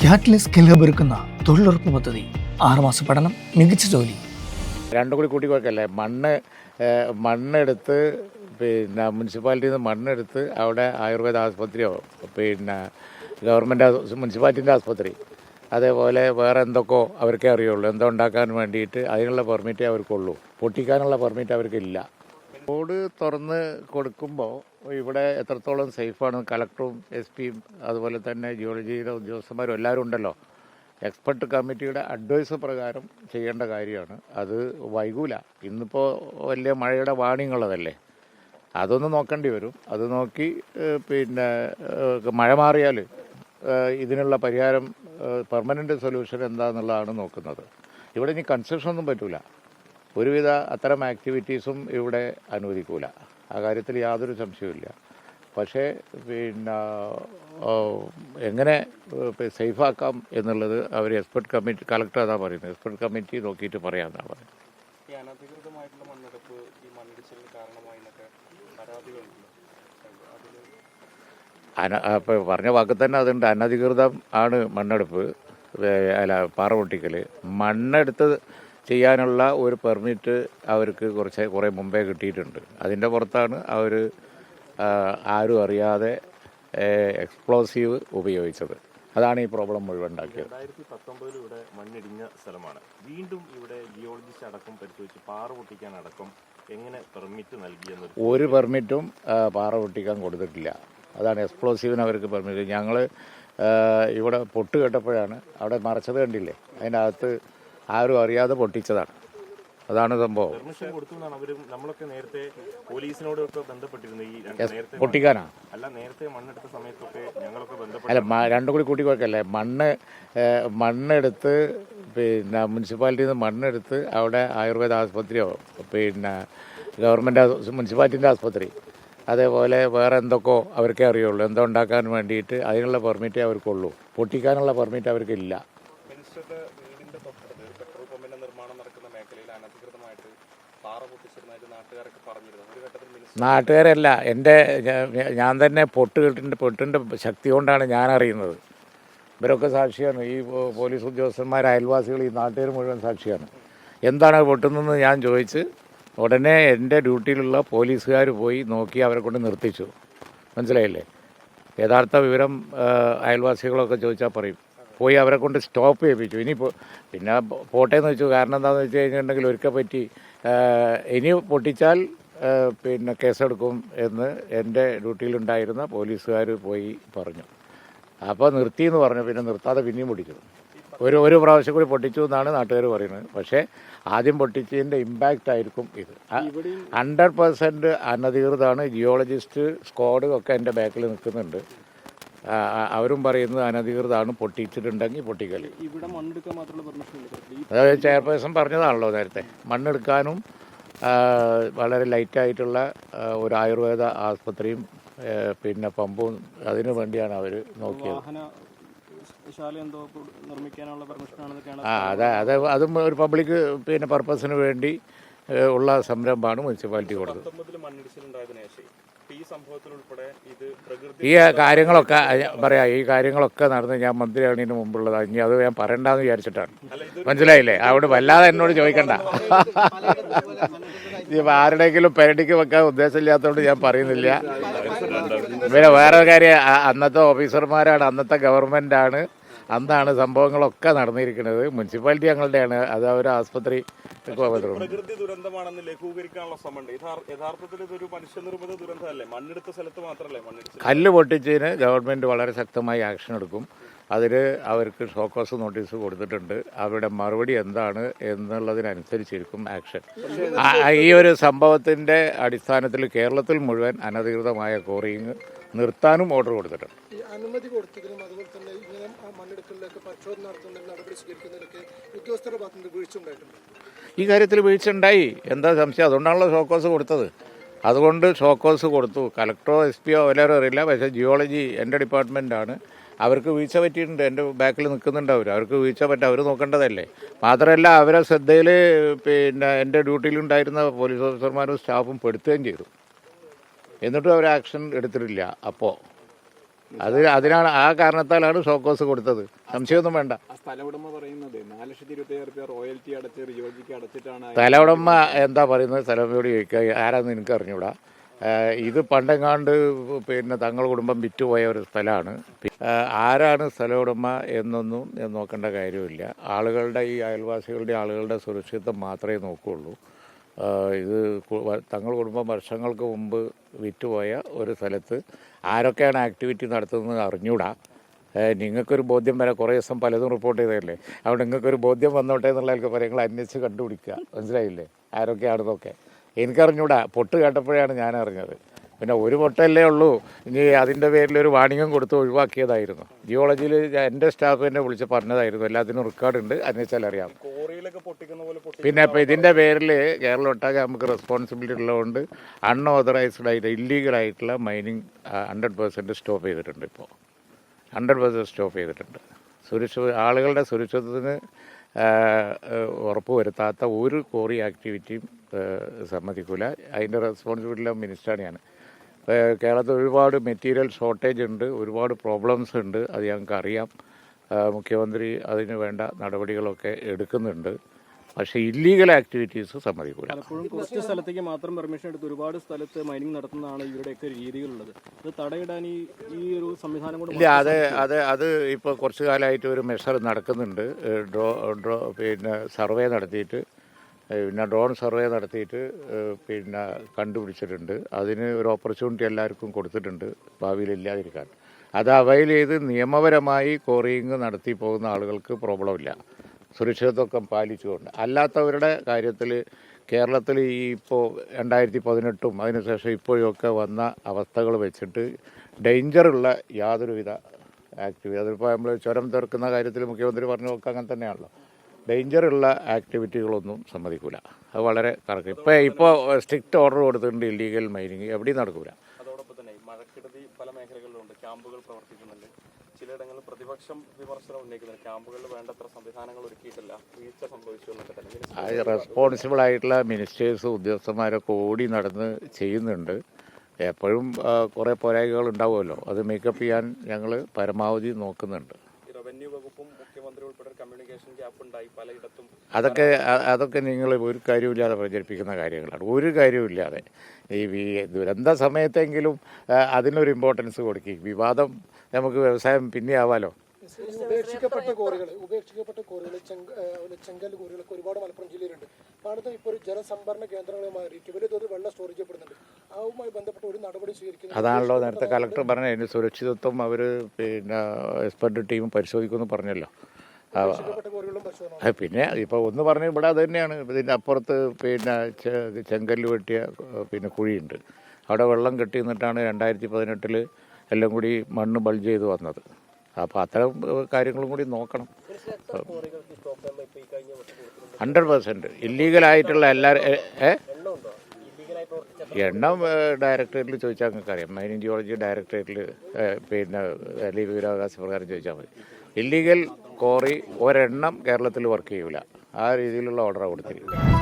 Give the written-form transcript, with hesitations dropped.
ക്യാറ്റ്ലിസ് കിലബൊരുക്കുന്ന തൊഴിലുറപ്പ് പദ്ധതി 6 മാസ പഠനം, മികച്ച ജോലി. രണ്ടും കൂടി കൂട്ടിക്കൊടുക്കല്ലേ. മണ്ണെടുത്ത് മുനിസിപ്പാലിറ്റിയിൽ നിന്ന് മണ്ണെടുത്ത് അവിടെ ആയുർവേദ ആസ്പത്രിയോ ഗവൺമെൻറ് മുനിസിപ്പാലിറ്റിൻ്റെ ആസ്പത്രി, അതേപോലെ വേറെ എന്തൊക്കെയോ അവർക്കേ അറിയുള്ളൂ. എന്തോ ഉണ്ടാക്കാൻ വേണ്ടിയിട്ട് അതിനുള്ള പെർമിറ്റേ അവർക്കുള്ളൂ, പൊട്ടിക്കാനുള്ള പെർമിറ്റ് അവർക്കില്ല. റോഡ് തുറന്ന് കൊടുക്കുമ്പോൾ ഇവിടെ എത്രത്തോളം സേഫാണ് കളക്ടറും എസ് പിയും അതുപോലെ തന്നെ ജിയോളജിയുടെ ഉദ്യോഗസ്ഥന്മാരും എല്ലാവരും ഉണ്ടല്ലോ. എക്സ്പെർട്ട് കമ്മിറ്റിയുടെ അഡ്വൈസ് പ്രകാരം ചെയ്യേണ്ട കാര്യമാണ്. അത് വൈകൂല. ഇന്നിപ്പോൾ വലിയ മഴയുടെ വാണിങ്ങുള്ളതല്ലേ, അതൊന്ന് നോക്കേണ്ടി വരും. അത് നോക്കി മഴ മാറിയാൽ ഇതിനുള്ള പരിഹാരം പെർമനൻ്റ് സൊല്യൂഷൻ എന്താണെന്നുള്ളതാണ് നോക്കുന്നത്. ഇവിടെ ഇനി കൺസ്ട്രക്ഷൻ ഒന്നും പറ്റില്ല. ഒരുവിധ അത്തരം ആക്ടിവിറ്റീസും ഇവിടെ അനുവദിക്കൂല. ആ കാര്യത്തിൽ യാതൊരു സംശയവുമില്ല. പക്ഷേ എങ്ങനെ സേഫാക്കാം എന്നുള്ളത് അവർ എക്സ്പെർട്ട് കമ്മിറ്റി, കളക്ടർ അതാ പറയുന്നത്, എക്സ്പെർട്ട് കമ്മിറ്റി നോക്കിയിട്ട് പറയാമെന്നാണ് പറയുന്നത്. ഇപ്പോൾ പറഞ്ഞ വാക്ക് തന്നെ അതുണ്ട്. അനധികൃതം ആണ് മണ്ണെടുപ്പ്, പാറ പൊട്ടിക്കൽ. മണ്ണെടുത്ത് ചെയ്യാനുള്ള ഒരു പെർമിറ്റ് അവർക്ക് കുറേ മുമ്പേ കിട്ടിയിട്ടുണ്ട്. അതിൻ്റെ പുറത്താണ് അവർ ആരും അറിയാതെ എക്സ്പ്ലോസീവ് ഉപയോഗിച്ചത്. അതാണ് ഈ പ്രോബ്ലം മുഴുവൻ ഉണ്ടാക്കിയത്. 2019 ഇവിടെ മണ്ണിടിഞ്ഞ സ്ഥലമാണ്. വീണ്ടും ഇവിടെ ജിയോളജിസ്റ്റ് അടക്കം പരിശോധിച്ച് പാറ പൊട്ടിക്കാൻ അടക്കം എങ്ങനെ പെർമിറ്റ് നൽകിയെന്ന് ഒരു പെർമിറ്റും പാറ പൊട്ടിക്കാൻ കൊടുത്തിട്ടില്ല. അതാണ് എക്സ്പ്ലോസീവിന് അവർക്ക് പെർമിറ്റ്. ഞങ്ങൾ ഇവിടെ പൊട്ട് കേട്ടപ്പോഴാണ് അവിടെ മറച്ചത് കണ്ടില്ലേ, അതിൻ്റെ അകത്ത് ആരും അറിയാതെ പൊട്ടിച്ചതാണ്. അതാണ് സംഭവം. നമ്മളൊക്കെ നേരത്തെ പോലീസിനോടൊക്കെ ബന്ധപ്പെട്ടിരുന്നു ഈ പൊട്ടിക്കാനാ. അല്ല, നേരത്തെ മണ്ണെടുത്ത സമയത്തൊക്കെ ഞങ്ങളൊക്കെ അല്ല, രണ്ടും കൂടി കൂട്ടിക്കൊടുക്കല്ലേ. മണ്ണെടുത്ത് മുനിസിപ്പാലിറ്റിയിൽ നിന്ന് മണ്ണെടുത്ത് അവിടെ ആയുർവേദ ആസ്പത്രിയോ ഗവൺമെൻറ് മുനിസിപ്പാലിറ്റിൻ്റെ ആസ്പത്രി, അതേപോലെ വേറെ എന്തൊക്കെയോ അവർക്കേ അറിയുള്ളൂ. എന്തോ ഉണ്ടാക്കാൻ വേണ്ടിയിട്ട് അതിനുള്ള പെർമിറ്റേ അവർക്കുള്ളൂ, പൊട്ടിക്കാനുള്ള പെർമിറ്റ് അവർക്കില്ല. നാട്ടുകാരല്ല, ഞാൻ തന്നെ പൊട്ടിൻ്റെ ശക്തി കൊണ്ടാണ് ഞാൻ അറിയുന്നത്. ഇവരൊക്കെ സാക്ഷിയാണ്. ഈ പോലീസ് ഉദ്യോഗസ്ഥന്മാർ, അയൽവാസികൾ, ഈ നാട്ടുകാർ മുഴുവൻ സാക്ഷിയാണ്. എന്താണ് പൊട്ടുന്നതെന്ന് ഞാൻ ചോദിച്ച് ഉടനെ എൻ്റെ ഡ്യൂട്ടിയിലുള്ള പോലീസുകാർ പോയി നോക്കി അവരെ കൊണ്ട് നിർത്തിച്ചു. മനസ്സിലായില്ലേ? യഥാർത്ഥ വിവരം അയൽവാസികളൊക്കെ ചോദിച്ചാൽ പറയും. പോയി അവരെ കൊണ്ട് സ്റ്റോപ്പ് ചെയ്യിപ്പിച്ചു. പിന്നെ പോട്ടേന്ന് വെച്ചു. കാരണം എന്താണെന്ന് വെച്ച് കഴിഞ്ഞിട്ടുണ്ടെങ്കിൽ ഒരിക്കൽ പറ്റി ഇനി പൊട്ടിച്ചാൽ കേസെടുക്കും എന്ന് എൻ്റെ ഡ്യൂട്ടിയിലുണ്ടായിരുന്ന പോലീസുകാർ പോയി പറഞ്ഞു. അപ്പോൾ നിർത്തിയെന്ന് പറഞ്ഞു. പിന്നെ നിർത്താതെ പിന്നെയും പൊട്ടിച്ചു. ഒരു പ്രാവശ്യം കൂടി പൊട്ടിച്ചു എന്നാണ് നാട്ടുകാർ പറയുന്നത്. പക്ഷേ ആദ്യം പൊട്ടിച്ചതിൻ്റെ ഇമ്പാക്റ്റ് ആയിരിക്കും ഇത്. 100% അനധികൃതമാണ്. ജിയോളജിസ്റ്റ് സ്ക്വാഡ് ഒക്കെ എൻ്റെ ബാക്കിൽ നിൽക്കുന്നുണ്ട്. അവരും പറയുന്നത് അനധികൃതമാണ്, പൊട്ടിച്ചിട്ടുണ്ടെങ്കിൽ പൊട്ടിക്കൽ. അതായത് ചെയർപേഴ്സൺ പറഞ്ഞതാണല്ലോ നേരത്തെ, മണ്ണെടുക്കാനും വളരെ ലൈറ്റായിട്ടുള്ള ഒരു ആയുർവേദ ആസ്പത്രിയും പമ്പും അതിനു വേണ്ടിയാണ് അവർ നോക്കിയത്. അതും ഒരു പബ്ലിക് പർപ്പസിന് വേണ്ടി ഉള്ള സംരംഭമാണ് മുനിസിപ്പാലിറ്റി കൊടുത്തത്. ഈ കാര്യങ്ങളൊക്കെ പറയാം. ഈ കാര്യങ്ങളൊക്കെ നടന്ന് ഞാൻ മന്ത്രിയാകുന്നതിന് മുമ്പുള്ളതാണ്. ഇനി അത് ഞാൻ പറയണ്ടെന്ന് വിചാരിച്ചിട്ടാണ്. മനസ്സിലായില്ലേ? അവിടെ വല്ലാതെ എന്നോട് ചോദിക്കണ്ട. ഇപ്പം ആരുടെയെങ്കിലും പെരടിക്ക് വെക്കാൻ ഉദ്ദേശമില്ലാത്തതുകൊണ്ട് ഞാൻ പറയുന്നില്ല. പിന്നെ വേറെ കാര്യം, അന്നത്തെ ഓഫീസർമാരാണ്, അന്നത്തെ ഗവൺമെൻറ്റാണ്, അന്നാണ് സംഭവങ്ങളൊക്കെ നടന്നിരിക്കുന്നത്. മുനിസിപ്പാലിറ്റി ഞങ്ങളുടെയാണ്. അത് അവർ ആസ്പത്രി പ്രകൃതി ദുരന്തമാണെന്ന് ലഘൂകരിക്കാനുള്ള ശ്രമമുണ്ട്. യഥാർത്ഥത്തിൽ ഇതൊരു മനുഷ്യനിർമ്മിത ദുരന്തമല്ലേ? മണ്ണെടുത്ത സ്ഥലത്ത് മാത്രമല്ലേ മണ്ണെടുത്ത്. കല്ല് പൊട്ടിച്ചതിന് ഗവൺമെൻറ് വളരെ ശക്തമായി ആക്ഷൻ എടുക്കും. അതിൽ അവർക്ക് ഷോക്കോസ് നോട്ടീസ് കൊടുത്തിട്ടുണ്ട്. അവരുടെ മറുപടി എന്താണ് എന്നുള്ളതിനനുസരിച്ചിരിക്കും ആക്ഷൻ. ഈ ഒരു സംഭവത്തിൻ്റെ അടിസ്ഥാനത്തിൽ കേരളത്തിൽ മുഴുവൻ അനധികൃതമായ ക്വാറിയിങ് നിർത്താനും ഓർഡർ കൊടുത്തിട്ടുണ്ട്. അനുമതി കൊടുത്തതിനും അതുപോലെ തന്നെ ഇങ്ങനെ മണ്ണെടുക്കലിലൊക്കെ പരിശോധന നടത്തുന്നതിന് നടപടി സ്വീകരിക്കുന്നതിലൊക്കെ ഉദ്യോഗസ്ഥരുടെ ഭാഗത്തുനിന്ന് വീഴ്ച ഉണ്ടായിട്ടുണ്ട്. ഈ കാര്യത്തിൽ വീഴ്ച ഉണ്ടായി, എന്താ സംശയം? അതുകൊണ്ടാണല്ലോ ഷോക്കോസ് കൊടുത്തത്. അതുകൊണ്ട് ഷോക്കോസ് കൊടുത്തു. കളക്ടറോ എസ് പിയോ എല്ലാവരും അറിയില്ല. പക്ഷേ ജിയോളജി എൻ്റെ ഡിപ്പാർട്ട്മെൻറ്റാണ്. അവർക്ക് വീഴ്ച പറ്റിയിട്ടുണ്ട്. എൻ്റെ ബാക്കിൽ നിൽക്കുന്നുണ്ട്. അവർക്ക് വീഴ്ച പറ്റും, അവർ നോക്കേണ്ടതല്ലേ. മാത്രമല്ല അവരെ ശ്രദ്ധയിൽ എൻ്റെ ഡ്യൂട്ടിയിലുണ്ടായിരുന്ന പോലീസ് ഓഫീസർമാരും സ്റ്റാഫും പെടുത്തുകയും ചെയ്തു. എന്നിട്ടും അവർ ആക്ഷൻ എടുത്തിട്ടില്ല. അപ്പോൾ അതിനാണ് ആ കാരണത്താലാണ് ഷോക്കോസ് കൊടുത്തത്, സംശയമൊന്നും വേണ്ട. സ്ഥലമുടമ പറയുന്നത് 4,27,000 റോയൽറ്റി അടച്ച് റിയോജിക്ക് അടച്ചിട്ടാണ്. സ്ഥലമുടമ എന്താ പറയുന്നത് സ്ഥലമോട് ചോദിക്കുക, ആരാന്ന് എനിക്ക് അറിഞ്ഞൂടാ. ഇത് പണ്ടെങ്ങാണ്ട് തങ്ങൾ കുടുംബം വിറ്റുപോയ ഒരു സ്ഥലമാണ്. ആരാണ് സ്ഥലമുടമ എന്നൊന്നും നോക്കേണ്ട കാര്യമില്ല. ആളുകളുടെ ഈ അയൽവാസികളുടെ ആളുകളുടെ സുരക്ഷിതത്വം മാത്രമേ നോക്കുകയുള്ളൂ. ഇത് തങ്ങൾ കുടുംബം വർഷങ്ങൾക്ക് മുമ്പ് വിറ്റുപോയ ഒരു സ്ഥലത്ത് ആരൊക്കെയാണ് ആക്ടിവിറ്റി നടത്തുന്നത് അറിഞ്ഞൂടാ. നിങ്ങൾക്കൊരു ബോധ്യം വരെ കുറേ ദിവസം പലതും റിപ്പോർട്ട് ചെയ്തതല്ലേ, അതുകൊണ്ട് നിങ്ങൾക്കൊരു ബോധ്യം വന്നോട്ടെ എന്നുള്ള കാര്യങ്ങൾ അന്വേഷിച്ച് കണ്ടുപിടിക്കുക. മനസ്സിലായില്ലേ ആരൊക്കെയാണെന്നൊക്കെ? എനിക്കറിഞ്ഞൂടാ. പൊട്ട് കേട്ടപ്പോഴാണ് ഞാൻ അറിഞ്ഞത്. പിന്നെ ഒരു പൊട്ടല്ലേ ഉള്ളൂ, ഇനി അതിൻ്റെ പേരിൽ ഒരു വാണിംഗം കൊടുത്ത് ഒഴിവാക്കിയതായിരുന്നു. ജിയോളജിയിൽ എൻ്റെ സ്റ്റാഫ് തന്നെ വിളിച്ച് പറഞ്ഞതായിരുന്നു, എല്ലാത്തിനും റെക്കോർഡുണ്ട്, അന്വേഷിച്ചാൽ അറിയാം. പിന്നെ ഇപ്പോൾ ഇതിൻ്റെ പേരിൽ കേരളം ഒട്ടാകെ നമുക്ക് റെസ്പോൺസിബിലിറ്റി ഉള്ളതുകൊണ്ട് അൺഓതറൈസ്ഡ് ആയിട്ട് ഇല്ലീഗലായിട്ടുള്ള മൈനിങ് 100% സ്റ്റോപ്പ് ചെയ്തിട്ടുണ്ട്. ഇപ്പോൾ 100% സ്റ്റോപ്പ് ചെയ്തിട്ടുണ്ട്. ആളുകളുടെ സുരക്ഷിതത്വത്തിന് ഉറപ്പുവരുത്താത്ത ഒരു കോറി ആക്ടിവിറ്റിയും സമ്മതിക്കില്ല. അതിൻ്റെ റെസ്പോൺസിബിലിറ്റി മിനിസ്റ്ററാണ് ഞാൻ. കേരളത്തിൽ ഒരുപാട് മെറ്റീരിയൽ ഷോർട്ടേജ് ഉണ്ട്, ഒരുപാട് പ്രോബ്ലംസ് ഉണ്ട്, അത് ഞങ്ങൾക്കറിയാം. മുഖ്യമന്ത്രി അതിന് വേണ്ട നടപടികളൊക്കെ എടുക്കുന്നുണ്ട്. പക്ഷേ ഇല്ലീഗൽ ആക്ടിവിറ്റീസ് സമ്മതിക്കില്ല. പലപ്പോഴും കുറച്ച് സ്ഥലത്തേക്ക് മാത്രം പെർമിഷൻ എടുത്ത് ഒരുപാട് സ്ഥലത്ത് മൈനിങ് നടത്തുന്നതാണ് ഇവരുടെയൊക്കെ രീതികളുള്ളത്. അത് തടയിടാൻ ഈ ഒരു സംവിധാനം കൊണ്ട് ഇല്ല. അത് ഇപ്പോൾ കുറച്ച് കാലമായിട്ട് ഒരു മെഷർ നടക്കുന്നുണ്ട്. സർവേ നടത്തിയിട്ട് ഡ്രോൺ സർവേ നടത്തിയിട്ട് കണ്ടുപിടിച്ചിട്ടുണ്ട്. അതിന് ഒരു ഓപ്പർച്യൂണിറ്റി എല്ലാവർക്കും കൊടുത്തിട്ടുണ്ട്, ഭാവിയിൽ ഇല്ലാതിരിക്കാൻ. അത് അവൈൽ ചെയ്ത് നിയമപരമായി കോറിയിങ് നടത്തി പോകുന്ന ആളുകൾക്ക് പ്രോബ്ലമില്ല, സുരക്ഷിതത്വം പാലിച്ചുകൊണ്ട്. അല്ലാത്തവരുടെ കാര്യത്തിൽ കേരളത്തിൽ ഈ ഇപ്പോൾ 2018 അതിനുശേഷം ഇപ്പോഴൊക്കെ വന്ന അവസ്ഥകൾ വെച്ചിട്ട് ഡേഞ്ചറുള്ള യാതൊരുവിധ ആക്ടിവിറ്റി, അതിപ്പോൾ നമ്മൾ ചുരം തീർക്കുന്ന കാര്യത്തിൽ മുഖ്യമന്ത്രി പറഞ്ഞു നോക്കുക അങ്ങനെ തന്നെയാണല്ലോ. ഡേഞ്ചറുള്ള ആക്ടിവിറ്റികളൊന്നും സമ്മതിക്കില്ല. അത് വളരെ കറക്റ്റ്. ഇപ്പോൾ സ്ട്രിക്റ്റ് ഓർഡർ കൊടുത്തിട്ടുണ്ട്, ഇല്ലീഗൽ മൈനിങ് എവിടെയും നടക്കില്ല. അതോടൊപ്പം തന്നെ മഴക്കെടുതി പല മേഖലകളിലുണ്ട്, ക്യാമ്പുകൾ പ്രവർത്തിക്കുന്നുണ്ട്. ചിലയിടങ്ങളിൽ പ്രതിപക്ഷം വിമർശനം ഉന്നയിക്കുന്നുണ്ട്, ക്യാമ്പുകളിൽ വേണ്ടത്ര സംവിധാനങ്ങൾ ഒരുക്കിയിട്ടില്ല, വീഴ്ച സംഭവിച്ചു എന്നൊക്കെ തന്നെ. റെസ്പോൺസിബിൾ ആയിട്ടുള്ള മിനിസ്റ്റേഴ്സ് ഉദ്യോഗസ്ഥന്മാരൊക്കെ ഓടി നടന്ന് ചെയ്യുന്നുണ്ട്. എപ്പോഴും കുറേ പോരായ്മകൾ ഉണ്ടാവുമല്ലോ, അത് മേക്കപ്പ് ചെയ്യാൻ ഞങ്ങൾ പരമാവധി നോക്കുന്നുണ്ട്. റവന്യൂ വകുപ്പും മുഖ്യമന്ത്രി ഉൾപ്പെടെ കമ്മ്യൂണിക്കേഷൻ ഗ്യാപ്പ് ഉണ്ടായി പലയിടത്തും. അതൊക്കെ നിങ്ങൾ ഒരു കാര്യമില്ലാതെ പ്രചരിപ്പിക്കുന്ന കാര്യങ്ങളാണ്. ഒരു കാര്യമില്ലാതെ ഈ ദുരന്ത സമയത്തെങ്കിലും അതിനൊരു ഇമ്പോർട്ടൻസ് കൊടുക്കുക. വിവാദം നമുക്ക് വ്യവസായം പിന്നെ ആവാലോ. ഉപേക്ഷിക്കപ്പെട്ട കോറികൾ ചെങ്കൽ കോറികളൊക്കെ ഒരുപാട് മലപ്പുറം ജില്ലയിലുണ്ട്. ഭാരതം ഇപ്പോൾ ഒരു ജലസംഭരണ കേന്ദ്രങ്ങളെ മാറിയിട്ട് വലിയ തോതിൽ വെള്ളം സ്റ്റോർ ചെയ്യപ്പെടുന്നുണ്ട്. അതുമായി ബന്ധപ്പെട്ട് ഒരു നടപടി സ്വീകരിക്കുന്നത് അതാണല്ലോ നേരത്തെ കളക്ടർ പറഞ്ഞത്. അതിൻ്റെ സുരക്ഷിതത്വം അവർ എക്സ്പെർട്ട് ടീം പരിശോധിക്കുമെന്ന് പറഞ്ഞല്ലോ. പിന്നെ ഇപ്പോൾ ഒന്ന് പറഞ്ഞ ഇവിടെ അത് തന്നെയാണ്. ഇതിൻ്റെ അപ്പുറത്ത് ചെങ്കല്ല് വെട്ടിയ കുഴിയുണ്ട്. അവിടെ വെള്ളം കെട്ടി നിന്നിട്ടാണ് 2018 എല്ലാം കൂടി മണ്ണ് ബൾജ് ചെയ്ത് വന്നത്. അപ്പോൾ അത്തരം കാര്യങ്ങളും കൂടി നോക്കണം. 100% ഇല്ലീഗലായിട്ടുള്ള എണ്ണം ഡയറക്ടറേറ്റിൽ ചോദിച്ചാൽ നിങ്ങൾക്ക് അറിയാം. മൈനിങ് ജിയോളജി ഡയറക്ടറേറ്റിൽ വിവരാവകാശ പ്രകാരം ചോദിച്ചാൽ മതി. ഇല്ലീഗൽ കോറി ഒരെണ്ണം കേരളത്തിൽ വർക്ക് ചെയ്യൂല, ആ രീതിയിലുള്ള ഓർഡറാണ് കൊടുത്തിരിക്കുന്നത്.